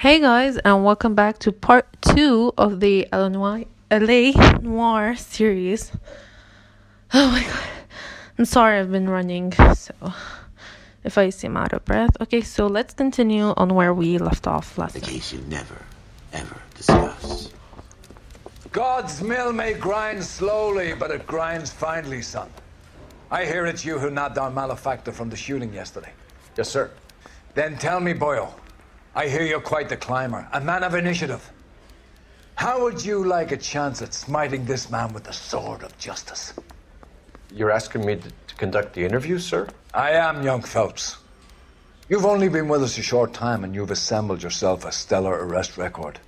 Hey guys, and welcome back to part 2 of the L.A Noire series. Oh my god. I'm sorry I've been running, so if I seem out of breath. Okay, so let's continue on where we left off last time. The case you never, ever discuss. God's mill may grind slowly, but it grinds finely, son. I hear it's you who nabbed our malefactor from the shooting yesterday. Yes, sir. Then tell me, boyo, I hear you're quite the climber, a man of initiative. How would you like a chance at smiting this man with the sword of justice? You're asking me to conduct the interview, sir? I am, young Phelps. You've only been with us a short time and you've assembled yourself a stellar arrest record.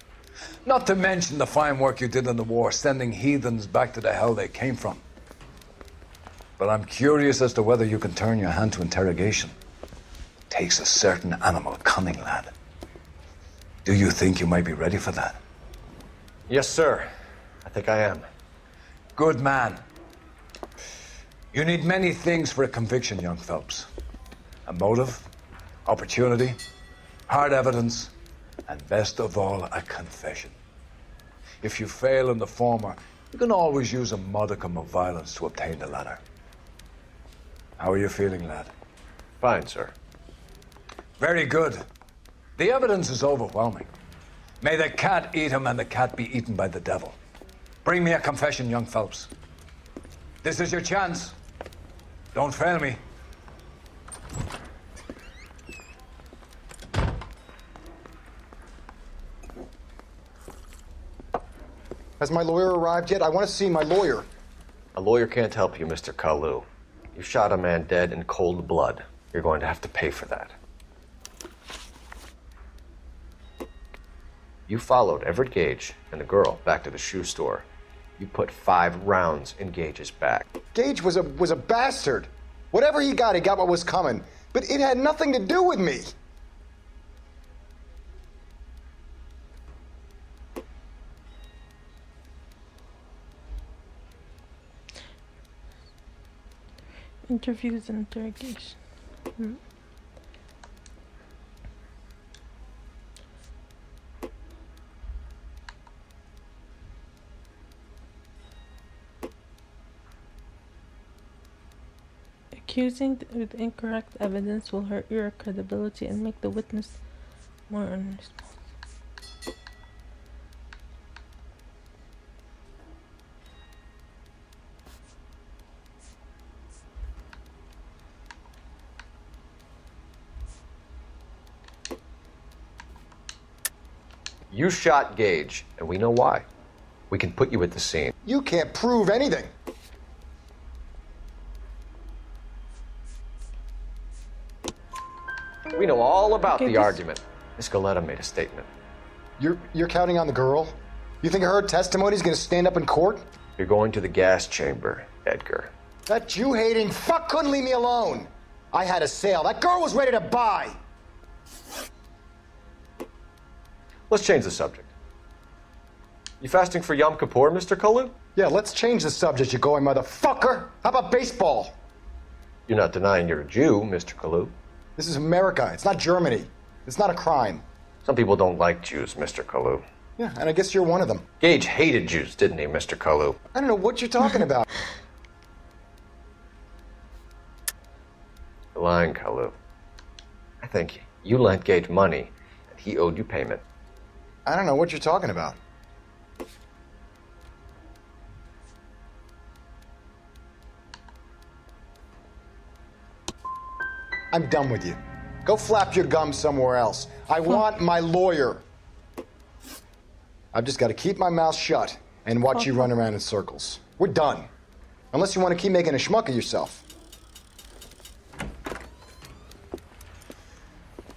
Not to mention the fine work you did in the war, sending heathens back to the hell they came from. But I'm curious as to whether you can turn your hand to interrogation. Takes a certain animal cunning, lad. Do you think you might be ready for that? Yes, sir. I think I am. Good man. You need many things for a conviction, young Phelps. A motive, opportunity, hard evidence, and best of all, a confession. If you fail in the former, you can always use a modicum of violence to obtain the latter. How are you feeling, lad? Fine, sir. Very good. The evidence is overwhelming. May the cat eat him and the cat be eaten by the devil. Bring me a confession, young Phelps. This is your chance. Don't fail me. Has my lawyer arrived yet? I want to see my lawyer. A lawyer can't help you, Mr. Kalu. You shot a man dead in cold blood. You're going to have to pay for that. You followed Everett Gage and the girl back to the shoe store. You put 5 rounds in Gage's back. Gage was a bastard. Whatever he got what was coming. But it had nothing to do with me. Interviews and interrogation. Accusing with incorrect evidence will hurt your credibility and make the witness more unresponsive. You shot Gage, and we know why. We can put you at the scene. You can't prove anything. We know all about the argument. Miss Goleta made a statement. You're counting on the girl? You think her testimony is going to stand up in court? You're going to the gas chamber, Edgar. That Jew-hating fuck couldn't leave me alone. I had a sale. That girl was ready to buy. Let's change the subject. You fasting for Yom Kippur, Mr. Kalu? Yeah, let's change the subject, you going motherfucker. How about baseball? You're not denying you're a Jew, Mr. Kalu. This is America. It's not Germany. It's not a crime. Some people don't like Jews, Mr. Kalu. Yeah, and I guess you're one of them. Gage hated Jews, didn't he, Mr. Kalu? I don't know what you're talking about. You're lying, Kalu. I think you lent Gage money, and he owed you payment. I don't know what you're talking about. I'm done with you. Go flap your gums somewhere else. I want my lawyer. I've just got to keep my mouth shut and watch you run around in circles. We're done. Unless you want to keep making a schmuck of yourself.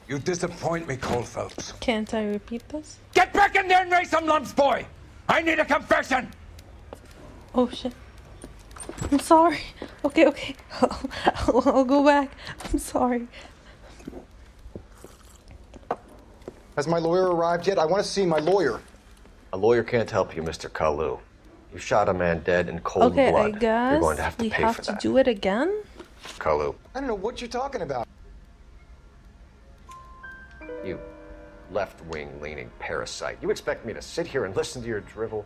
You disappoint me, Cole Phelps. Can't I repeat this? Get back in there and raise some lumps, boy! I need a confession! Oh shit. I'm sorry. Okay. I'll go back. I'm sorry. Has my lawyer arrived yet? I want to see my lawyer. A lawyer can't help you, Mr. Kalu. You shot a man dead in cold blood. Okay, I guess you're going to have to we pay have for to that. do it again? Kalu, I don't know what you're talking about. you left-wing leaning parasite. You expect me to sit here and listen to your drivel?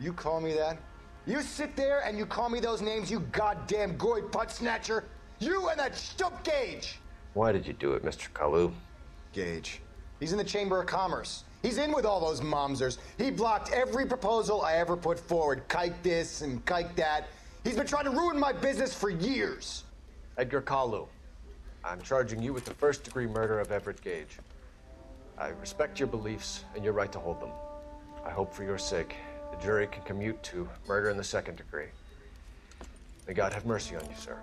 You call me that? You sit there and you call me those names, you goddamn goy putt snatcher? You and that stump Gage! Why did you do it, Mr. Kalu? Gage. He's in the Chamber of Commerce. He's in with all those momsers. He blocked every proposal I ever put forward. Kike this and kike that. He's been trying to ruin my business for years. Edgar Kalu, I'm charging you with the first-degree murder of Everett Gage. I respect your beliefs and your right to hold them. I hope for your sake the jury can commute to murder in the second degree. May God have mercy on you, sir.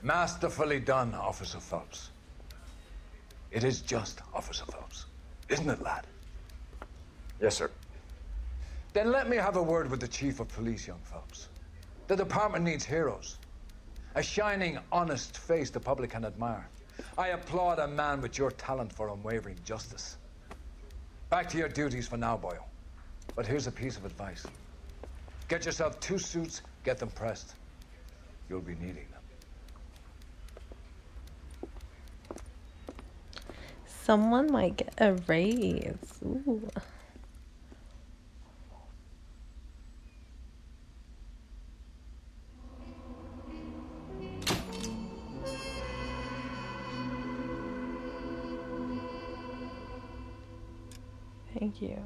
Masterfully done, Officer Phelps. It is just, Officer Phelps. Isn't it, lad? Yes, sir. Then let me have a word with the Chief of Police, young Phelps. The department needs heroes. A shining, honest face the public can admire. I applaud a man with your talent for unwavering justice. Back to your duties for now, boyo. But here's a piece of advice. Get yourself 2 suits, get them pressed. You'll be needing them. Someone might get a raise. Ooh. Thank you.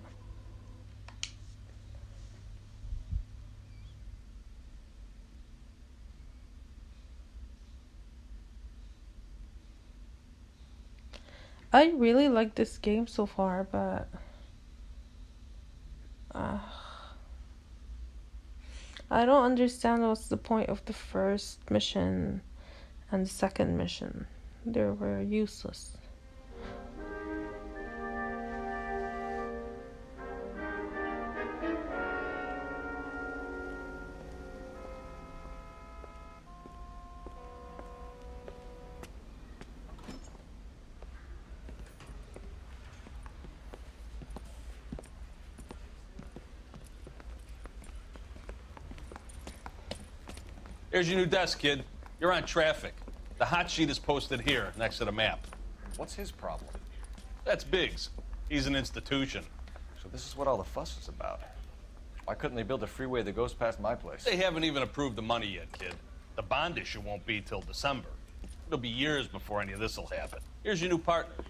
I really like this game so far, but I don't understand what's the point of the first mission and the second mission. They were useless. Here's your new desk, kid. You're on traffic. The hot sheet is posted here, next to the map. What's his problem? That's Biggs. He's an institution. So this is what all the fuss is about. Why couldn't they build a freeway that goes past my place? They haven't even approved the money yet, kid. The bond issue won't be till December. It'll be years before any of this will happen. Here's your new partner,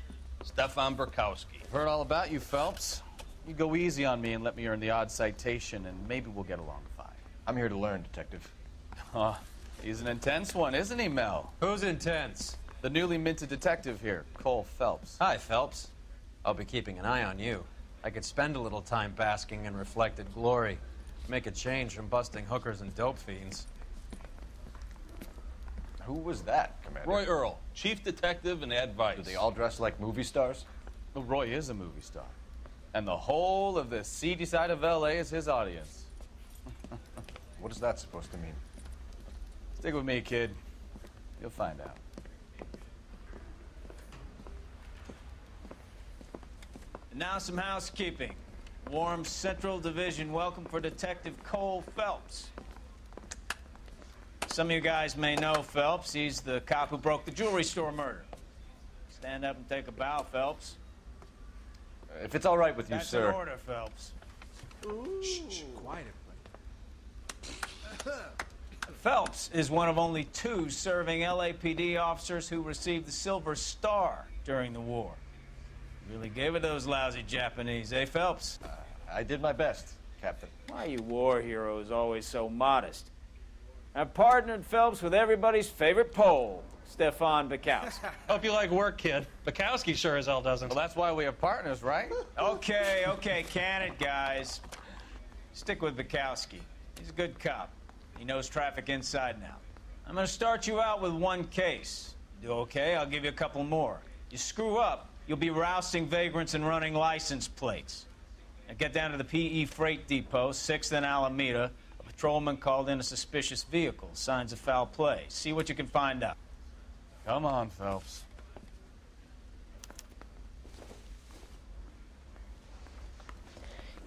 Stefan Burkowski. Heard all about you, Phelps. You go easy on me and let me earn the odd citation, and maybe we'll get along fine. I'm here to learn, Detective. Oh, he's an intense one, isn't he, Mel? Who's intense? The newly minted detective here, Cole Phelps. Hi, Phelps. I'll be keeping an eye on you. I could spend a little time basking in reflected glory. Make a change from busting hookers and dope fiends. Who was that, Commander? Roy Earl, chief detective and advice. Do they all dress like movie stars? Well, Roy is a movie star. And the whole of the seedy side of L.A. is his audience. What is that supposed to mean? Stick with me, kid. You'll find out. And now some housekeeping. Warm Central Division welcome for Detective Cole Phelps. Some of you guys may know Phelps. He's the cop who broke the jewelry store murder. Stand up and take a bow, Phelps. If it's all right with you, That's sir. an order, Phelps. Shh, quiet, everybody. Phelps is one of only 2 serving LAPD officers who received the Silver Star during the war. Really gave it those lousy Japanese, eh, Phelps? I did my best, Captain. Why are you war heroes always so modest? I've partnered Phelps with everybody's favorite Pole, Stefan Burkowski. Hope you like work, kid. Bukowski sure as hell doesn't. Well, that's why we have partners, right? Okay, can it, guys? Stick with Burkowski. He's a good cop. He knows traffic inside and out. I'm going to start you out with 1 case. You do okay, I'll give you a couple more. You screw up, you'll be rousting vagrants and running license plates. Now get down to the PE Freight Depot, 6th and Alameda. A patrolman called in a suspicious vehicle. Signs of foul play. See what you can find out. Come on, Phelps.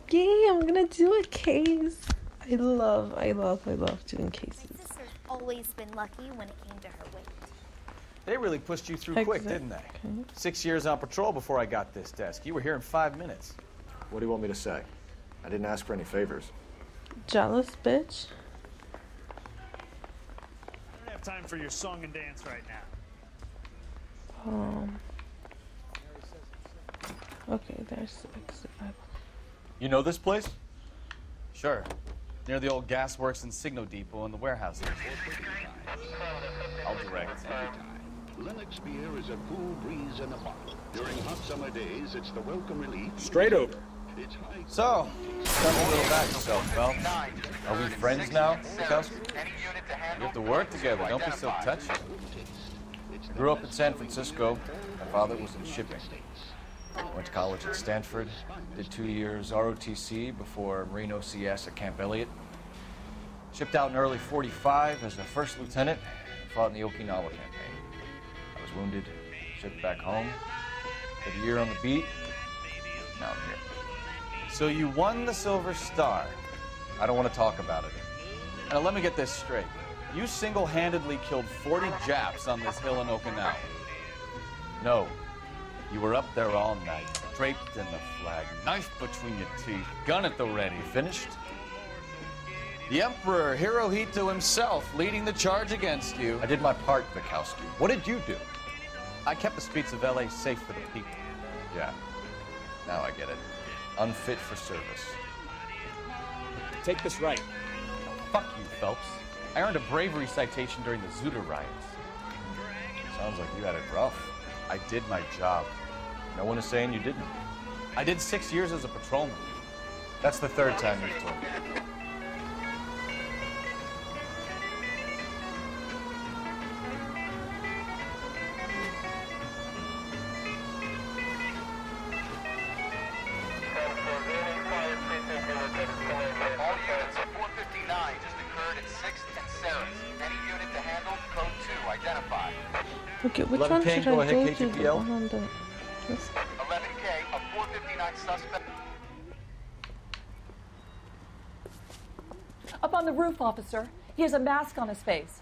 Yay, I'm gonna do a case. I love doing cases. My sister's always been lucky when it came to her weight. They really pushed you through quick, didn't they? 6 years on patrol before I got this desk. You were here in 5 minutes. What do you want me to say? I didn't ask for any favors. Jealous bitch. I don't have time for your song and dance right now. Okay, there's You know this place? Sure. Near the old gasworks and Signo Depot and the warehouse. I'll direct. Lennox beer is a cool breeze in a bottle. During hot summer days, it's the welcome relief. Straight over. So, tell me a little about yourself, Phelps. Are we friends now, Bukowski? We have to work together. Don't be so touchy. I grew up in San Francisco. My father was in shipping. Went to college at Stanford. Did 2 years ROTC before Marine OCS at Camp Elliott. Shipped out in early '45 as a first lieutenant. Fought in the Okinawa campaign. I was wounded. Shipped back home. Did a year on the beat. Now I'm here. So you won the Silver Star. I don't want to talk about it. Now let me get this straight. You single-handedly killed 40 Japs on this hill in Okinawa. No. You were up there all night, draped in the flag, knife between your teeth, gun at the ready. Finished? The Emperor Hirohito himself leading the charge against you. I did my part, Bukowski. What did you do? I kept the streets of L.A. safe for the people. Yeah. Now I get it. Unfit for service. Take this right. Oh, fuck you, Phelps. I earned a bravery citation during the Zuda riots. Sounds like you had it rough. I did my job. No one is saying you didn't. I did 6 years as a patrolman. That's the third time you've told me. All units, 459 just occurred at 6th and Sarah's. Any unit to handle, code 2, identify. Okay, which one should I go to? The one on the... 11K, a 459 suspect. Up on the roof, officer. He has a mask on his face.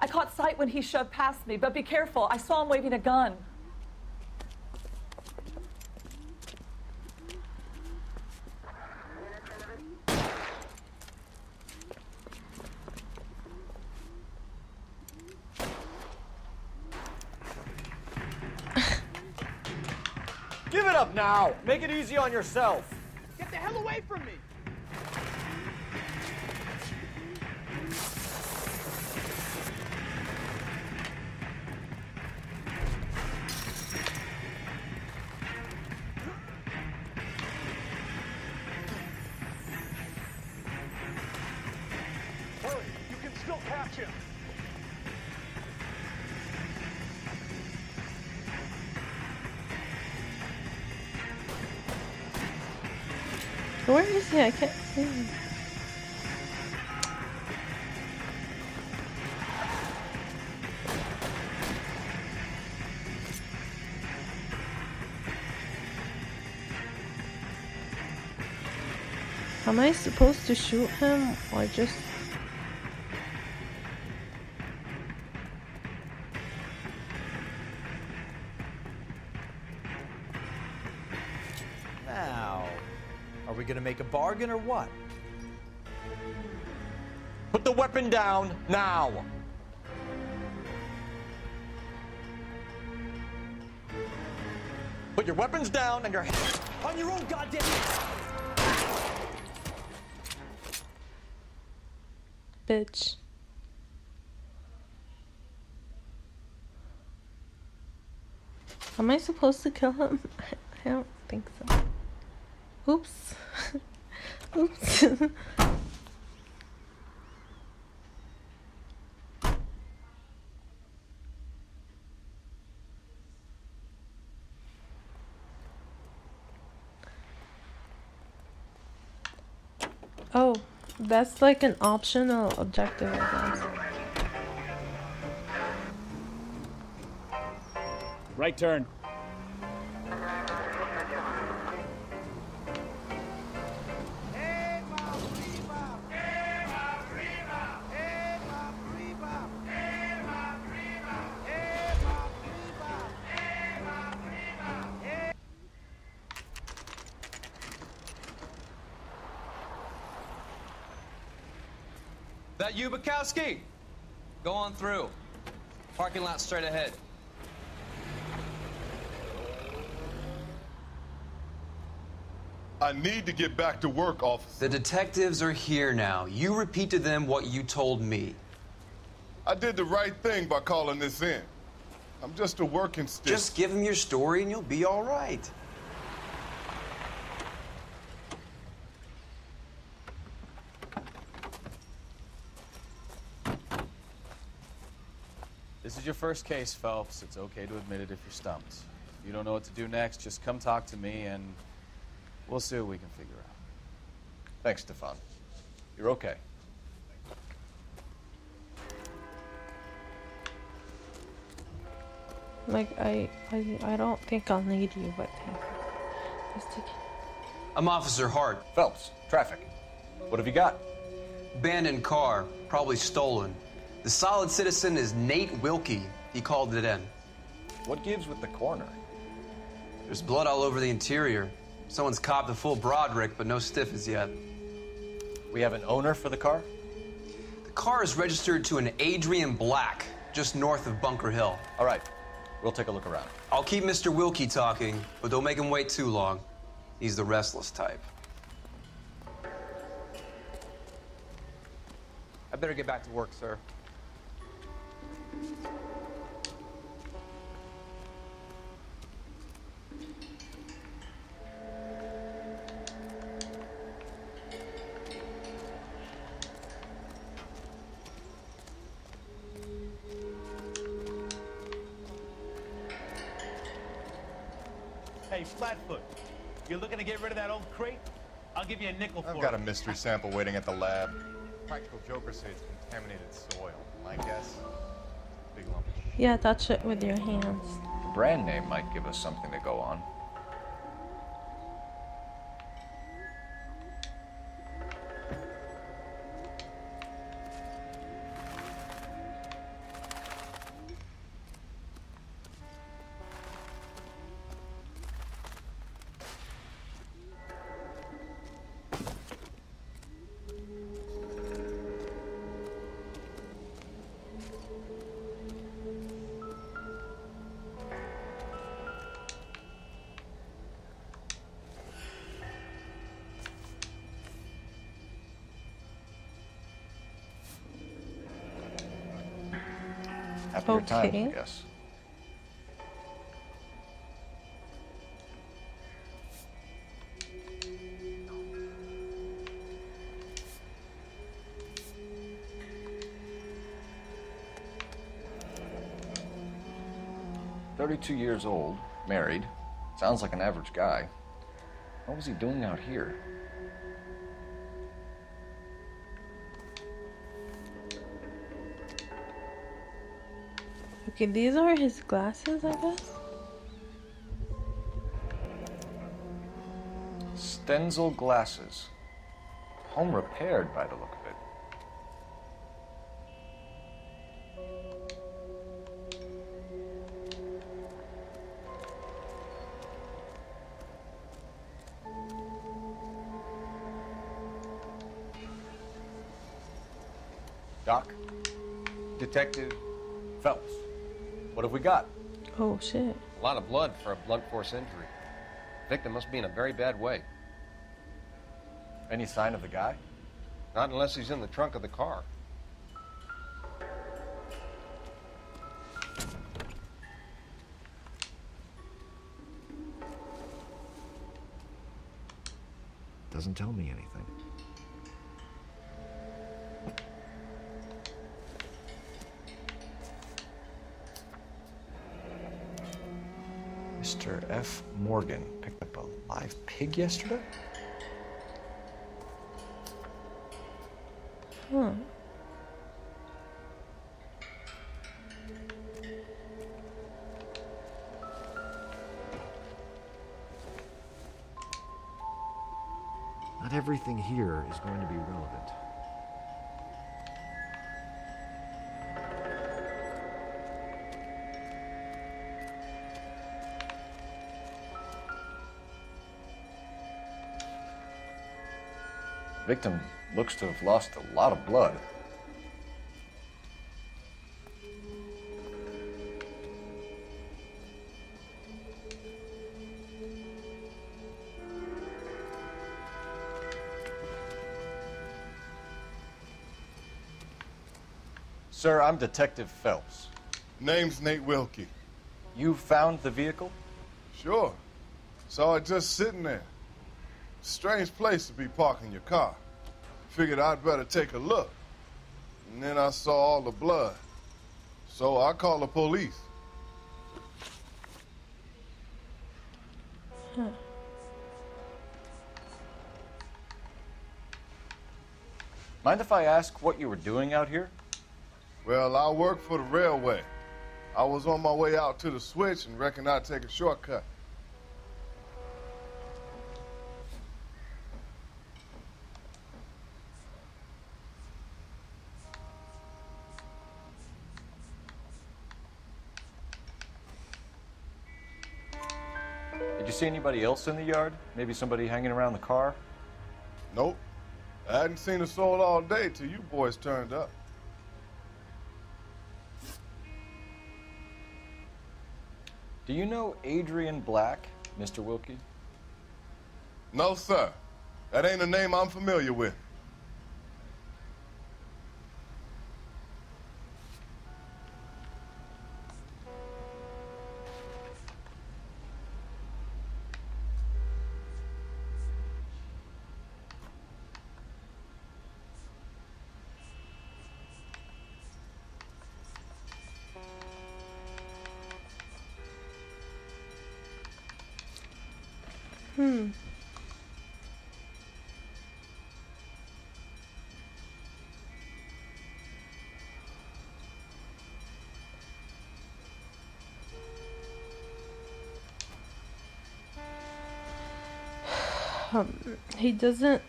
I caught sight when he shoved past me, but be careful. I saw him waving a gun. Give it up now! Make it easy on yourself! Get the hell away from me! Hurry! You can still catch him! Where is he? I can't see him. Am I supposed to shoot him or just... Now, are we gonna make a bargain or what? Put the weapon down now! Put your weapons down and your hands on your own goddamn... Bitch. Am I supposed to kill him? I don't think so. Oops. Oops. Oh, that's like an optional objective, I guess. Right turn. That you, Bukowski? Go on through. Parking lot straight ahead. I need to get back to work, officer. The detectives are here now. You repeat to them what you told me. I did the right thing by calling this in. I'm just a working stick. Just give them your story and you'll be all right. This is your first case, Phelps. It's okay to admit it if you're stumped. If you don't know what to do next, just come talk to me and we'll see what we can figure out. Thanks, Stefan. You're okay. Like, I don't think I'll need you, but just take it. I'm Officer Hart. Phelps, traffic. What have you got? Abandoned car, probably stolen. The solid citizen is Nate Wilkie. He called it in. What gives with the coroner? There's blood all over the interior. Someone's copped a full Broderick, but no stiff as yet. We have an owner for the car? The car is registered to an Adrian Black, just north of Bunker Hill. All right, we'll take a look around. I'll keep Mr. Wilkie talking, but don't make him wait too long. He's the restless type. I better get back to work, sir. Hey, Flatfoot, you're looking to get rid of that old crate? I'll give you a nickel for it. I've got a mystery sample waiting at the lab. Practical Jokers say it's contaminated soil. My guess, big lump of shit. Yeah, touch it with your hands. The brand name might give us something to go on. Happier times, I guess. "32 years old, married. Sounds like an average guy. What was he doing out here?" Okay, these are his glasses, I guess. Stenzel glasses. Home repaired by the look of it. Doc? Detective Phelps. What have we got? Oh, shit. A lot of blood for a blunt force injury. Victim must be in a very bad way. Any sign of the guy? Not unless he's in the trunk of the car. Doesn't tell me anything. Mr. F. Morgan picked up a live pig yesterday? Huh. Not everything here is going to be relevant. Victim looks to have lost a lot of blood. Sir, I'm Detective Phelps. Name's Nate Wilkie. You found the vehicle? Sure. Saw it just sitting there. Strange place to be parking your car. Figured I'd better take a look. And then I saw all the blood. So I called the police. Mind if I ask what you were doing out here? Well, I work for the railway. I was on my way out to the switch and reckoned I'd take a shortcut. Did you see anybody else in the yard? Maybe somebody hanging around the car? Nope. I hadn't seen a soul all day till you boys turned up. Do you know Adrian Black, Mr. Wilkie? No, sir. That ain't a name I'm familiar with. He doesn't,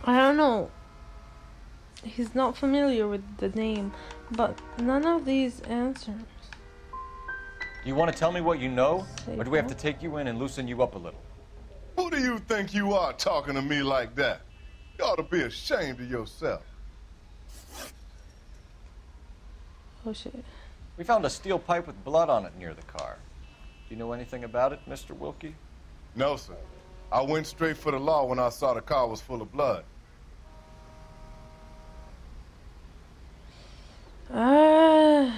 I don't know, he's not familiar with the name, but none of these answers. Do you want to tell me what you know? Or do we have to take you in and loosen you up a little? Who do you think you are talking to me like that? You ought to be ashamed of yourself. Oh shit. We found a steel pipe with blood on it near the car. Do you know anything about it, Mr. Wilkie? No, sir. I went straight for the law when I saw the car was full of blood. I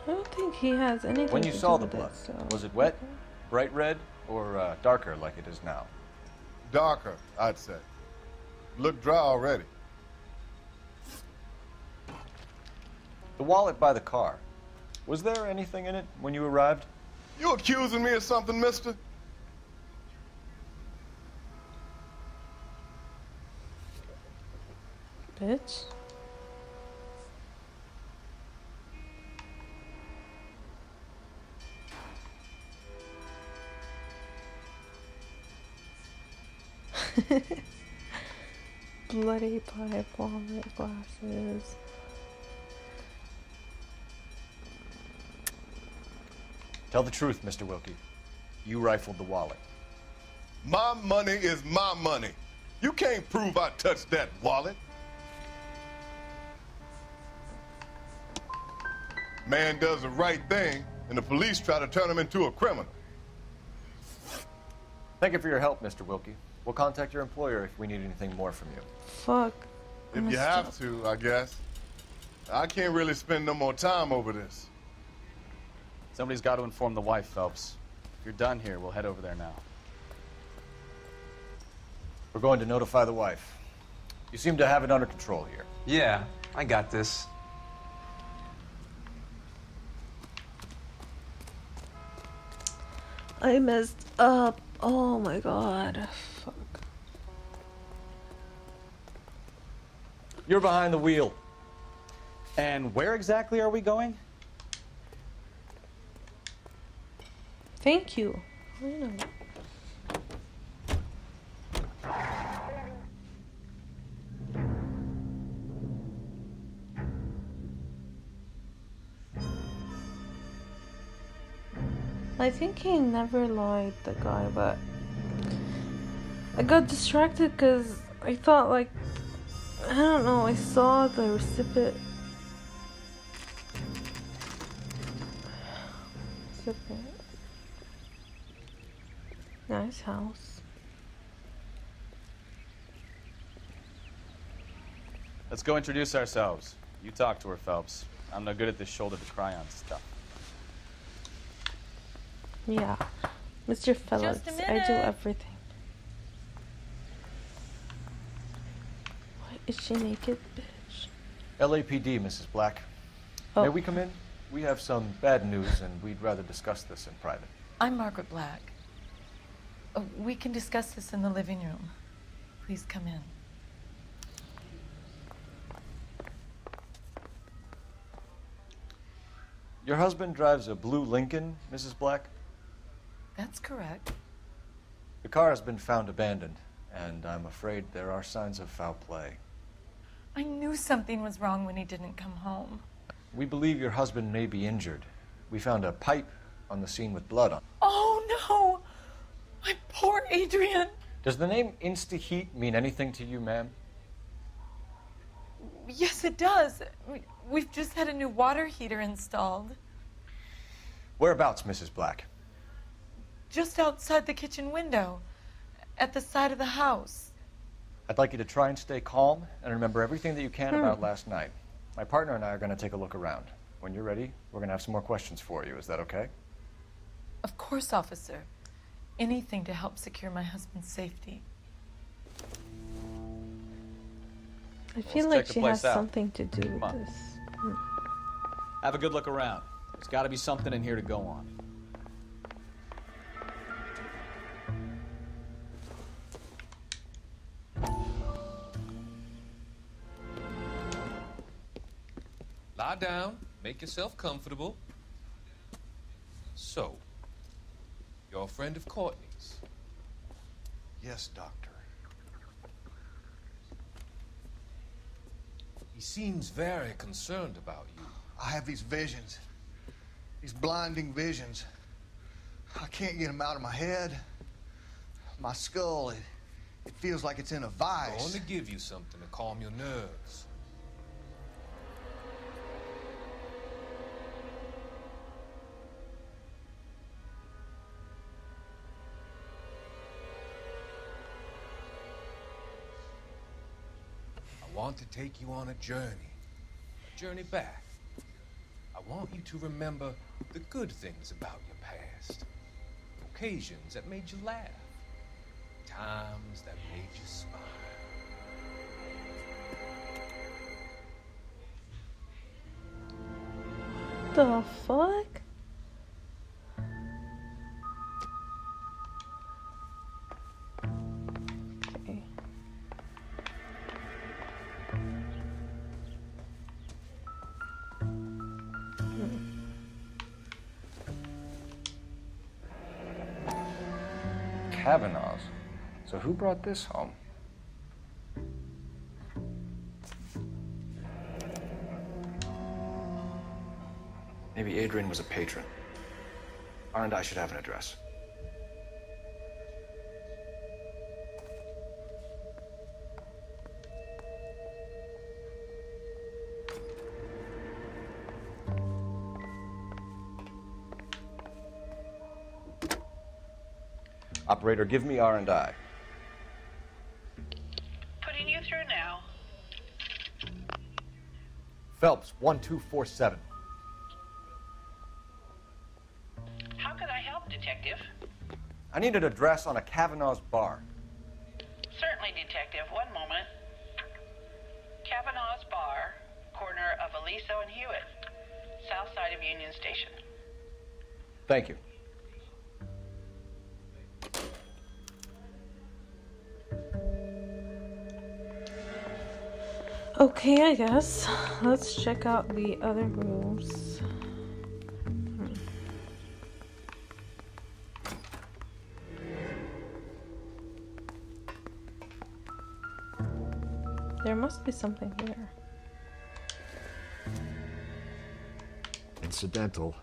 don't think he has anything When you to saw do the with blood, it, so. was it wet, bright red, or darker like it is now? Darker, I'd say. Looked dry already. The wallet by the car. Was there anything in it when you arrived? You accusing me of something, mister? Bitch. Bloody pipe, wallet, glasses. Tell the truth, Mr. Wilkie. You rifled the wallet. My money is my money. You can't prove I touched that wallet. Man does the right thing, and the police try to turn him into a criminal. Thank you for your help, Mr. Wilkie. We'll contact your employer if we need anything more from you. Fuck. If you have to, I guess. I can't really spend no more time over this. Somebody's got to inform the wife, Phelps. If you're done here, we'll head over there now. We're going to notify the wife. You seem to have it under control here. Yeah, I got this. I messed up. Oh my god. Fuck. You're behind the wheel. And where exactly are we going? Thank you. I know. I think he never lied, the guy, but I got distracted because I thought, like, I don't know, I saw the recipient. Nice house. Let's go introduce ourselves. You talk to her, Phelps. I'm no good at this shoulder to cry on stuff. Yeah. Mr. Phillips, Just a I do minute. everything. What, is she naked, bitch? LAPD, Mrs. Black. Oh. May we come in? We have some bad news, and we'd rather discuss this in private. I'm Margaret Black. We can discuss this in the living room. Please come in. Your husband drives a blue Lincoln, Mrs. Black? That's correct. The car has been found abandoned, and I'm afraid there are signs of foul play. I knew something was wrong when he didn't come home. We believe your husband may be injured. We found a pipe on the scene with blood on it. Oh, no! My poor Adrian! Does the name Insta-Heat mean anything to you, ma'am? Yes, it does. We've just had a new water heater installed. Whereabouts, Mrs. Black? Just outside the kitchen window, at the side of the house. I'd like you to try and stay calm and remember everything that you can about last night. My partner and I are going to take a look around. When you're ready, we're going to have some more questions for you. Is that okay? Of course, officer. Anything to help secure my husband's safety. I feel like she has something to do with this. Have a good look around. There's got to be something in here to go on. Lie down, make yourself comfortable. So, you're a friend of Courtney's? Yes, Doctor. He seems very concerned about you. I have these visions. These blinding visions. I can't get them out of my head. My skull, it feels like it's in a I'm vice. going to give you something to calm your nerves. I want to take you on a journey back. I want you to remember the good things about your past, occasions that made you laugh, times that made you smile. The fuck? Okay. Kavanaugh's. So who brought this home? Maybe Adrian was a patron. R&I should have an address. Operator, give me R&I. Putting you through now. Phelps, 1247. How could I help, Detective? I need an address on a Kavanaugh's bar. Certainly, Detective. One moment. Kavanaugh's Bar, corner of Aliso and Hewitt, south side of Union Station. Thank you. Okay, I guess. Let's check out the other rooms. There must be something here. Incidental.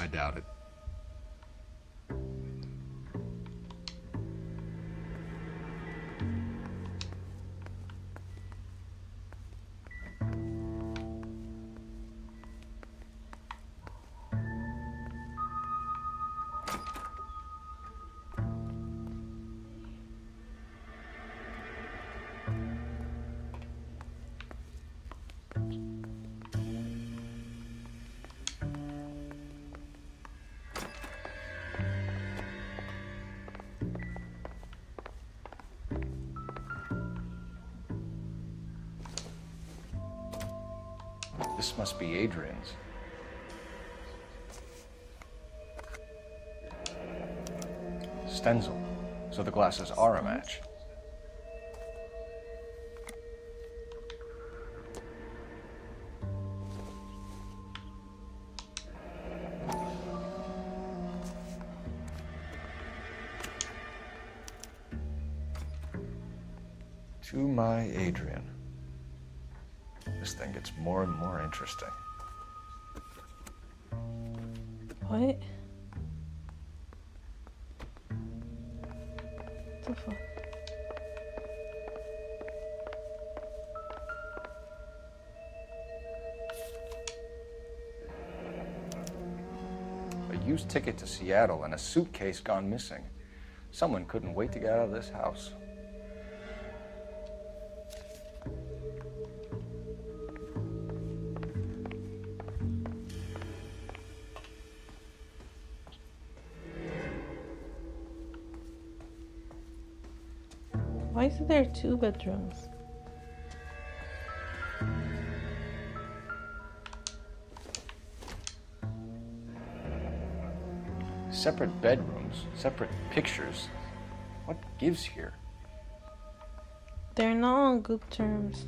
I doubt it. This must be Adrian's. Stenzel. So the glasses are a match. To my Adrian. This thing gets more and more interesting. What? The fuck? A used ticket to Seattle and a suitcase gone missing. Someone couldn't wait to get out of this house. Why is there 2 bedrooms? Separate bedrooms, separate pictures. What gives here? They're not on good terms.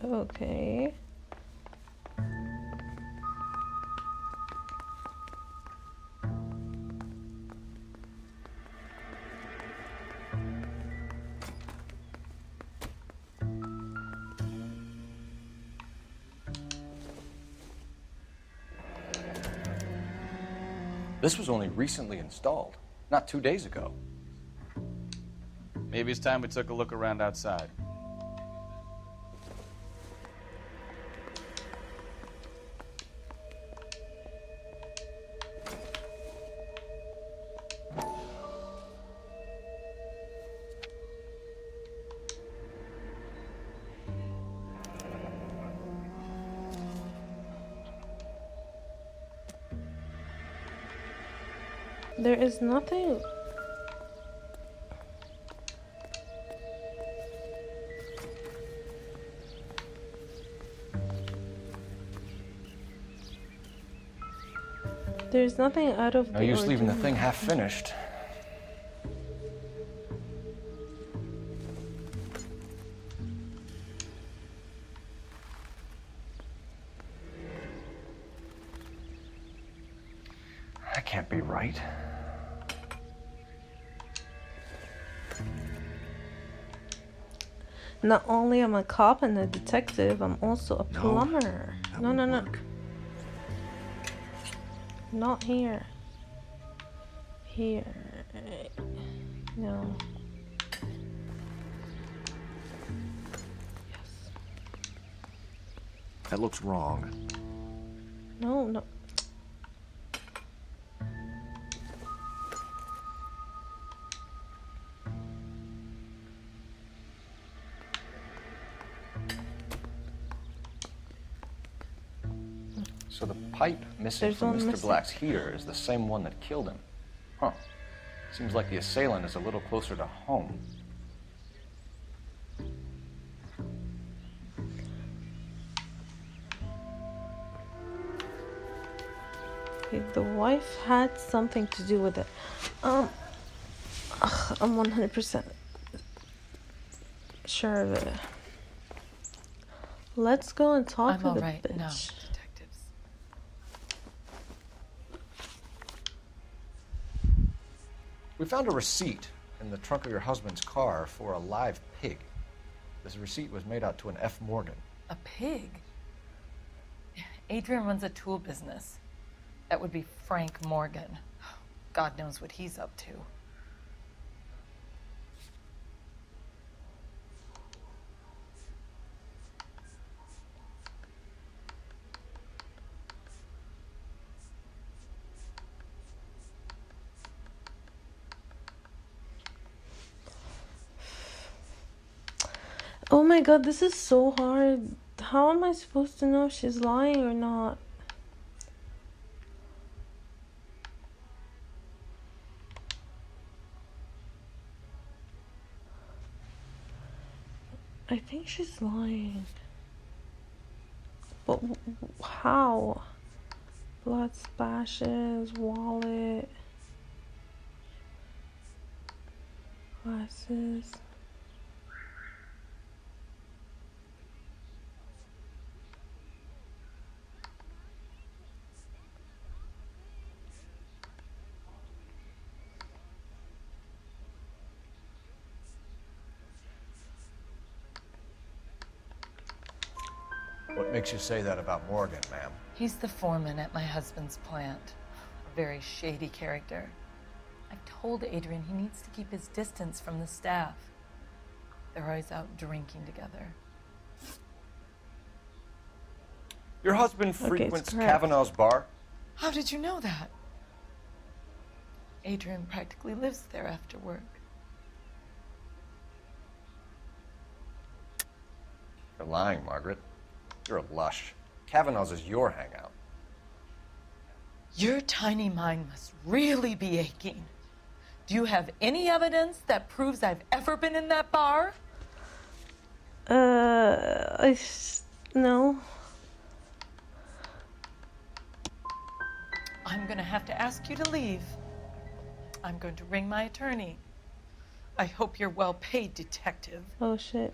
Okay. This was only recently installed, not 2 days ago. Maybe it's time we took a look around outside. There is nothing. There's nothing out of No the use leaving the ordinary. thing half finished. That can't be right. Not only am I a cop and a detective, I'm also a plumber. No, no, no. Not here. Here. No. That looks wrong. No, no. So the pipe missing There's from one Mr. missing. Black's heater is the same one that killed him. Huh. Seems like the assailant is a little closer to home. Okay, the wife had something to do with it. I'm 100% sure of it. Let's go and talk to I'm the all right. bitch. No, detectives. We found a receipt in the trunk of your husband's car for a live pig. This receipt was made out to an F. Morgan. A pig? Adrian runs a tool business. That would be Frank Morgan. God knows what he's up to. Oh my god, this is so hard. How am I supposed to know if she's lying or not? I think she's lying. But how? Blood splashes, wallet, glasses. What makes you say that about Morgan, ma'am? He's the foreman at my husband's plant. A very shady character. I've told Adrian he needs to keep his distance from the staff. They're always out drinking together. Your husband frequents Kavanaugh's bar? How did you know that? Adrian practically lives there after work. You're lying, Margaret. You're a lush. Kavanaugh's is your hangout. Your tiny mind must really be aching. Do you have any evidence that proves I've ever been in that bar? No. I'm gonna have to ask you to leave. I'm going to ring my attorney. I hope you're well paid, detective. Oh shit.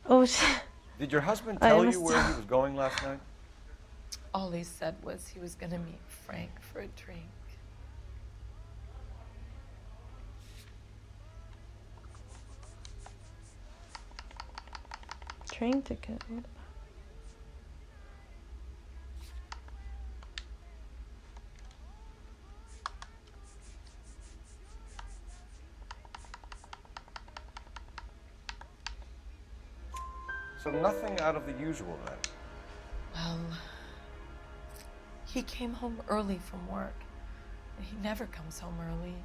Oh shit. Did your husband tell you where he was going last night? All he said was he was gonna meet Frank for a drink. Train ticket. What? So nothing out of the usual then? Well, he came home early from work. He never comes home early.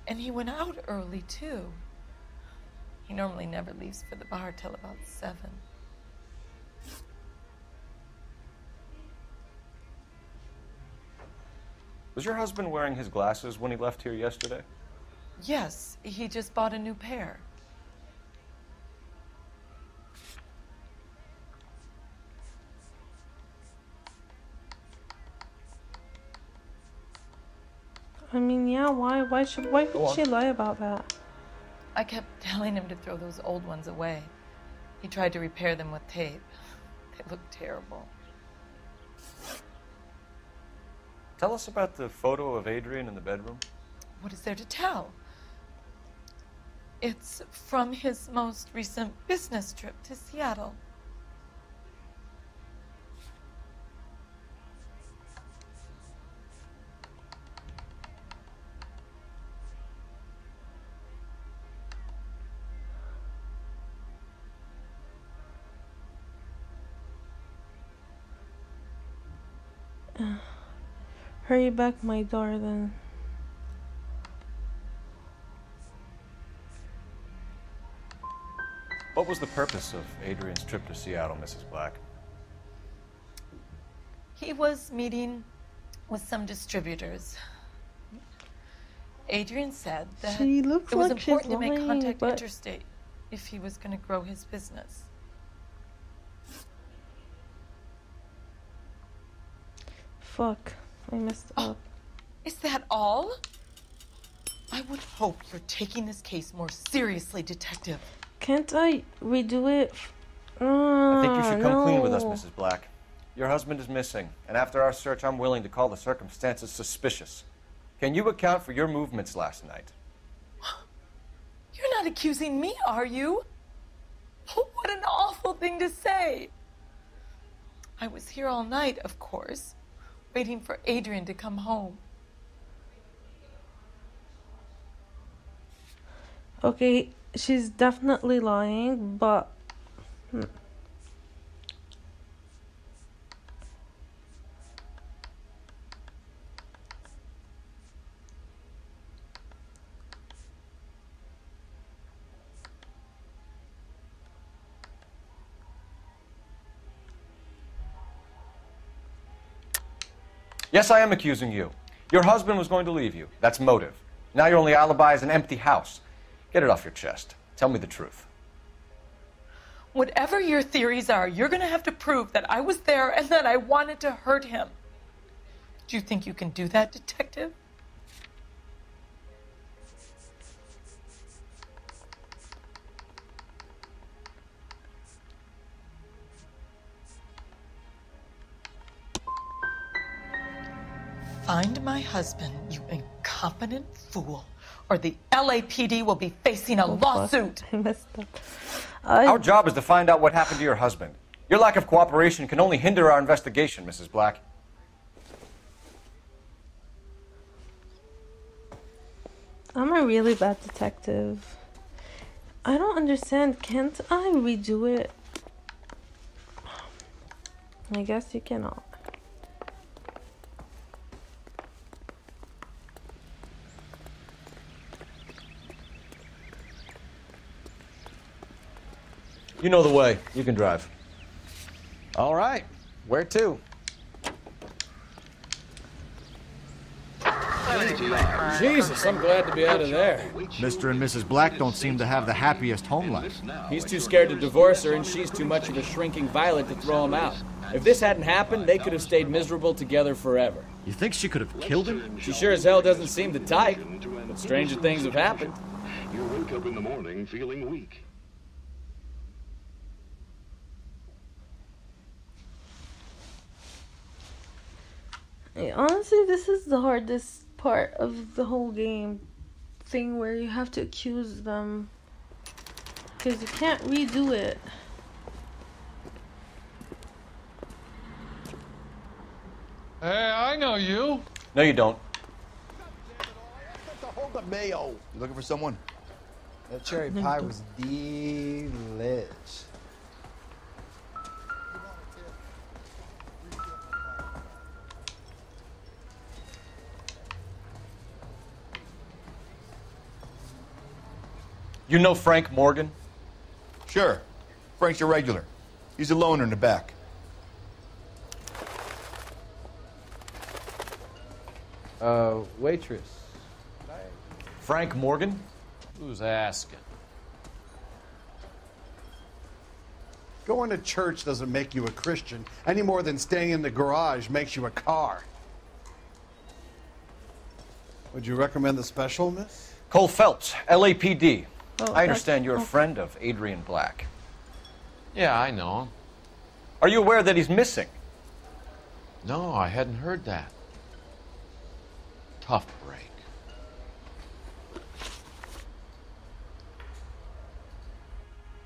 And he went out early, too. He normally never leaves for the bar till about 7. Was your husband wearing his glasses when he left here yesterday? Yes, he just bought a new pair. I mean, yeah, why would she lie about that? I kept telling him to throw those old ones away. He tried to repair them with tape. They look terrible. Tell us about the photo of Adrian in the bedroom. What is there to tell? It's from his most recent business trip to Seattle. Hurry back, my darling. What was the purpose of Adrian's trip to Seattle, Mrs. Black? He was meeting with some distributors. Adrian said that She looks it was like she's important to make lying, contact but- interstate if he was going to grow his business. Fuck, I messed up. Is that all? I would hope you're taking this case more seriously, Detective. Can't I redo it? I think you should come clean with us, no. Mrs. Black. Your husband is missing, and after our search, I'm willing to call the circumstances suspicious. Can you account for your movements last night? You're not accusing me, are you? What an awful thing to say. I was here all night, of course, waiting for Adrian to come home. Okay, she's definitely lying, but... Yes, I am accusing you. Your husband was going to leave you. That's motive. Now your only alibi is an empty house. Get it off your chest. Tell me the truth. Whatever your theories are, you're going to have to prove that I was there and that I wanted to hurt him. Do you think you can do that, Detective? Find my husband, you incompetent fool, or the LAPD will be facing a lawsuit. I messed up. Our job is to find out what happened to your husband. Your lack of cooperation can only hinder our investigation, Mrs. Black. I'm a really bad detective. I don't understand. Can't I redo it? I guess you cannot. You know the way. You can drive. All right. Where to? Jesus, I'm glad to be out of there. Mr. and Mrs. Black don't seem to have the happiest home life. He's too scared to divorce her, and she's too much of a shrinking violet to throw him out. If this hadn't happened, they could have stayed miserable together forever. You think she could have killed him? She sure as hell doesn't seem the type, but stranger things have happened. You wake up in the morning feeling weak. Yeah, honestly, this is the hardest part of the whole game thing, where you have to accuse them because you can't redo it. Hey, I know you. No, you don't. Hold the mayo. You looking for someone? That cherry pie was delish. You know Frank Morgan? Sure. Frank's a regular. He's a loner in the back. Waitress. Frank Morgan? Who's asking? Going to church doesn't make you a Christian any more than staying in the garage makes you a car. Would you recommend the special, miss? Cole Phelps, LAPD. Oh, I understand you're a friend of Adrian Black. Yeah, I know him. Are you aware that he's missing? No, I hadn't heard that. Tough break.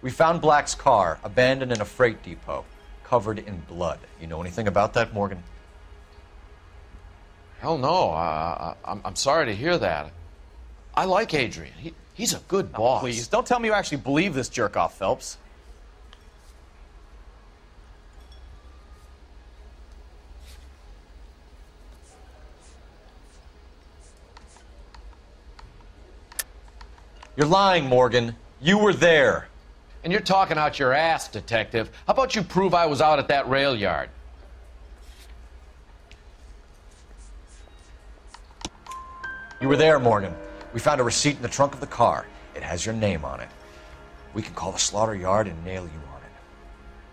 We found Black's car abandoned in a freight depot, covered in blood. You know anything about that, Morgan? Hell no. I'm sorry to hear that. I like Adrian. He's a good boss. Please, don't tell me you actually believe this jerk-off, Phelps. You're lying, Morgan. You were there. And you're talking out your ass, detective. How about you prove I was out at that rail yard? You were there, Morgan. We found a receipt in the trunk of the car. It has your name on it. We can call the slaughter yard and nail you on it.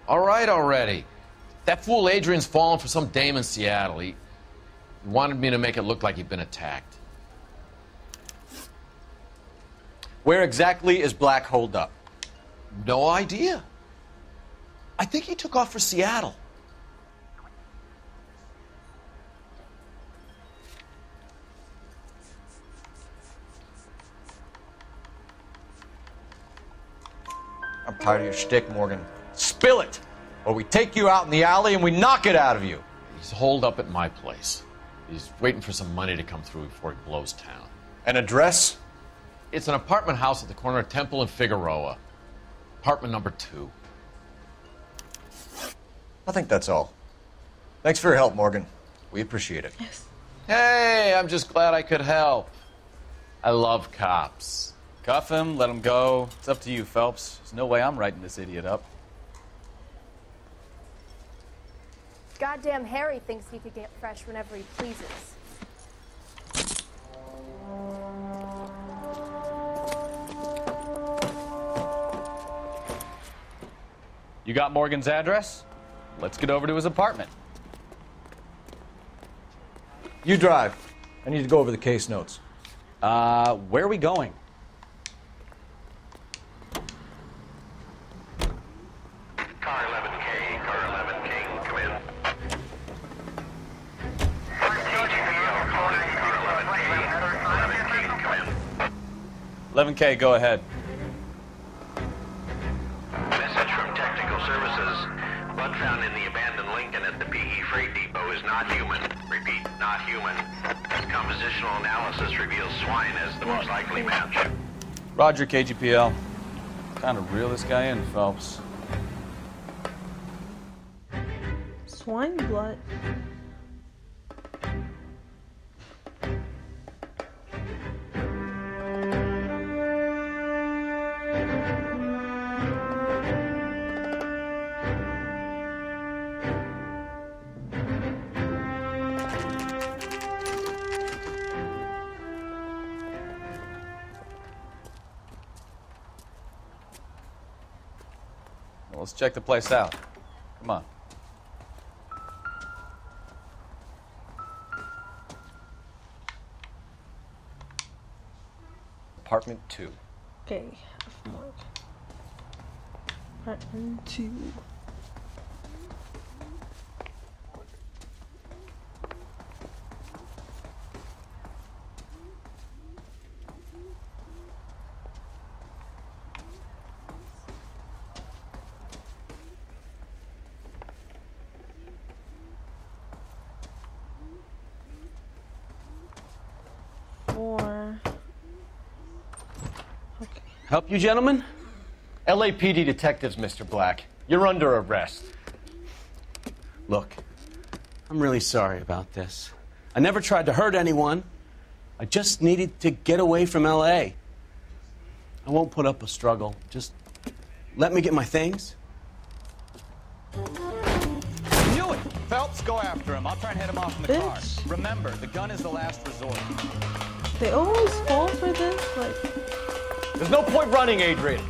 All right already. That fool Adrian's fallen for some dame in Seattle. He wanted me to make it look like he'd been attacked. Where exactly is Black holed up? No idea. I think he took off for Seattle. I'm tired of your shtick, Morgan. Spill it, or we take you out in the alley and we knock it out of you. He's holed up at my place. He's waiting for some money to come through before he blows town. An address? It's an apartment house at the corner of Temple and Figueroa. Apartment number 2. I think that's all. Thanks for your help, Morgan. We appreciate it. Yes. Hey, I'm just glad I could help. I love cops. Cuff him, let him go. It's up to you, Phelps. There's no way I'm writing this idiot up. Goddamn Harry thinks he could get fresh whenever he pleases. You got Morgan's address? Let's get over to his apartment. You drive. I need to go over the case notes. Where are we going? Car 11K, car 11K, come in. 11K, go ahead. Message from Technical Services. Blood found in the abandoned Lincoln at the PE Freight Depot is not human. Repeat, not human. Compositional analysis reveals swine as the most likely match. Roger, KGPL. Kind of reel this guy in, Phelps. Swine blood. Well, let's check the place out. Come on. Apartment 2. Okay, mark. Apartment 2. Help you, gentlemen? LAPD detectives, Mr. Black. You're under arrest. Look, I'm really sorry about this. I never tried to hurt anyone. I just needed to get away from L.A. I won't put up a struggle. Just let me get my things. Knew it! Phelps, go after him. I'll try and head him off in the car. Remember, the gun is the last resort. They always fall for this? Like... There's no point running, Adrian.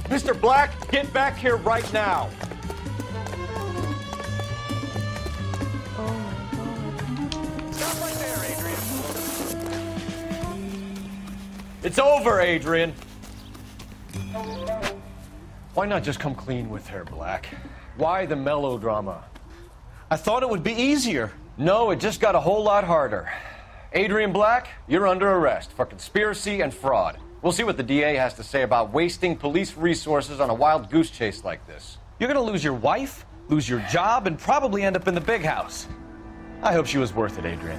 Mr. Black, get back here right now. Stop right there, Adrian. It's over, Adrian. Why not just come clean with her, Black? Why the melodrama? I thought it would be easier. No, it just got a whole lot harder. Adrian Black, you're under arrest for conspiracy and fraud. We'll see what the DA has to say about wasting police resources on a wild goose chase like this. You're gonna lose your wife, lose your job, and probably end up in the big house. I hope she was worth it, Adrian.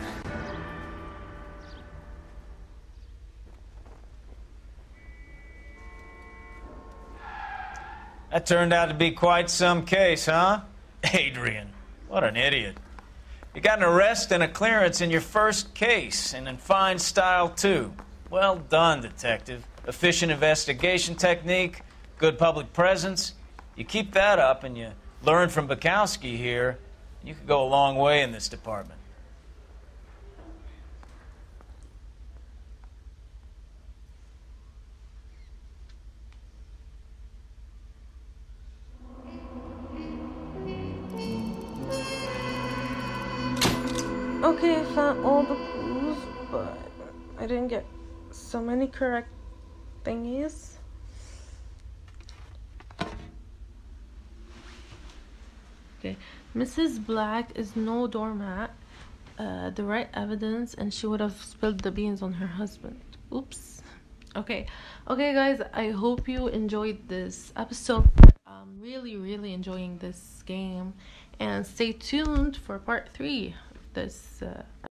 That turned out to be quite some case, huh? Adrian, what an idiot. You got an arrest and a clearance in your first case, and in fine style, too. Well done, detective. Efficient investigation technique, good public presence. You keep that up and you learn from Bukowski here, you could go a long way in this department. Okay, I found all the clues, but I didn't get so many correct thingies. Okay, Mrs. Black is no doormat. The right evidence, and she would have spilled the beans on her husband. Oops. Okay, guys, I hope you enjoyed this episode. I'm really enjoying this game, and stay tuned for part 3 of this